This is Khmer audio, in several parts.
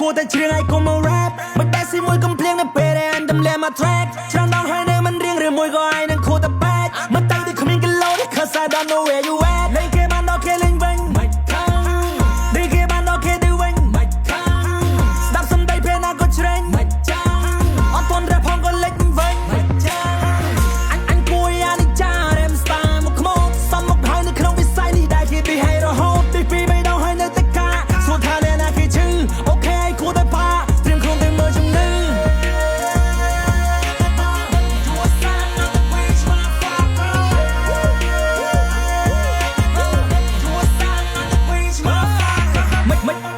គួរតែច្រៀងឲ្យកុំមក rap មិនដែលស៊ីមួយកំភ្លៀងនៅពេលដែលអញដំលែមក track ច្រើនដងហើយនៅមិនរៀងឬមួយក៏ឯងនឹងខួរតែបែកមិនតែដូចគ្មានគីឡូ cause I don't know where you at លេងគេបានដល់គេលេងវិញមិនខំលេងគេបានដល់គេទៅវិញមិនខំស្ដាប់សំដីពេលណាក៏ច្រៀងមិនចាំអត់ទាន់ rap ផងក៏លេចវិញមិនចាំអញគួរអានិចា rap style មកខ្មោចសំមកហើយនៅក្នុងវិស័យនេះដែលគេពីឲ្យរហូតទីពីរបីដងហើយនៅតែការសួរថាអ្នកណាគេឈឺអូខេគួរតែប៉ាត្រៀមខ្លួនទៅមើលជំងឺ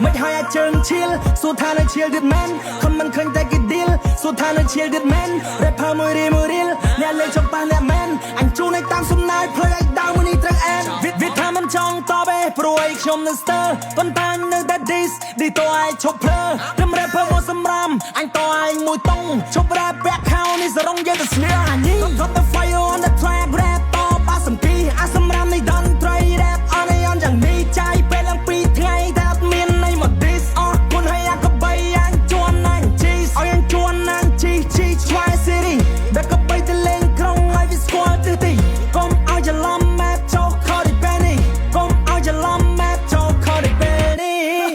មិនហើយអាចជើងឈៀលសួរថានៅឈៀលទៀតមែនខំមិនឃើញតែគេ deal សួរថានៅឈៀលទៀតមែន rapper មួយរៀលអ្នកលេងចំប៉ះអ្នកមែនអញជួនឲ្យតាមសំណើចផ្លូវឲ្យដើមមួយនេះត្រូវអែនវាថាមិនចង់តបទេព្រោះឲ្យខ្ញុំនៅស្ទើប៉ុន្តែអញនៅតែ dis ឌីតោឲ្យឈប់ភ្លើត្រឹម rapper មកសម្រាមអញតឯងមួយតុងឈប់ rap back house នេះសរងយើងទៅស្នៀអាញី Got the fire on the track rap តបាសំពីអាសម្រាមនេះតន្ត្រី rap អនយ៉ាងនេះចាយពេលឡើងពីថ្ងៃតែអត់មានន័យមក dis អស់គុណឲ្យអាកបីអញជួនអញ cheese ឲ្យអញជួនអញ cheese try city ដែលកបីទៅលេងក្រុងឲ្យវាស្គាល់ទៅទីកុំឲ្យច្រឡំ map ចូលខលទីពេលនេះកុំឲ្យច្រឡំ map ចូលខលទីពេលនេះ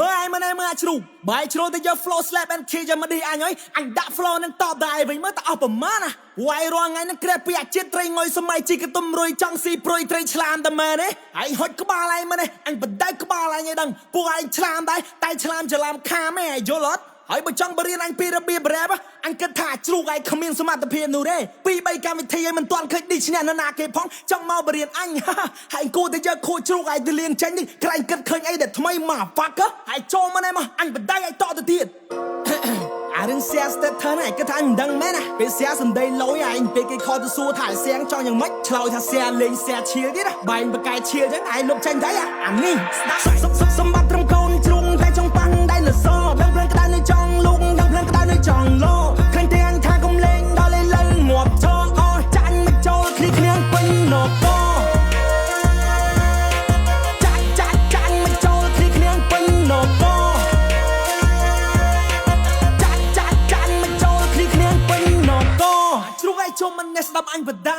មើលឯមើលជ្រូកបាយជ្រូកទៅយក flow slap and kill យ៉ាងមកនេះអញអញដាក់ flow នឹងតបដែរវិញមើលតអស់ប្រមាណណាវាយរាល់ថ្ងៃនឹងក្រែពីអាជាតិត្រីងុយសម័យជីកតុំរុយចង់ស៊ីព្រុយត្រីឆ្លាមតែមែនទេឯងហុចក្បាលឯងមើលនេះអញបដៅក្បាលឯងឲ្យដឹងពួកឯងឆ្លាមដែរតែឆ្លាមច្រឡំខាមឯងយល់អត់ហើយបើចង់បរៀនអញពីរបៀប rap អញគិតថាជ្រូកឯងគ្មានសមត្ថភាពនោះទេពី3កម្មវិធីឯងមិនទាន់ឃើញឌីឈ្នះនរណាគេផងចង់មកបរៀនអញហើយគួរតែយកខួរជ្រូកឯងទៅលៀងចេញនេះក្រែងគិតឃើញអីដែលថ្មីមក fuck ហើយចូលមកណែមកអញបដៅឲ្យតទៅទៀតអារឿងសៀស្ទើថើណាគេថាអញមិនដឹងមែនណាពេលសៀសំដីលយឯងពេលគេខលទៅសួរថាសៀងចង់យ៉ាងម៉េចឆ្លើយថាសៀលេងសៀឈៀលទៀតណាបែងបកាយឈៀលចឹងឯងលុបចេញទៅអានេះស្ដាប់សម្បត្តិត្រឹមកូនជ្រុងតែចង់ប៉ះដៃលសដឹងភ្លើងក្តៅនៅចង់លូកដឹងភ្លើងក្តៅនៅចង់លោឃើញតែអញថាកុំលេងដល់លេងលើងាប់ចោអស់ចាញ់មិនចូលគ្នាពេញណកចាញ់មិនចូលគ្នាពេញណកជ្រុកឯងជុំមិនស្ដាប់អញបដា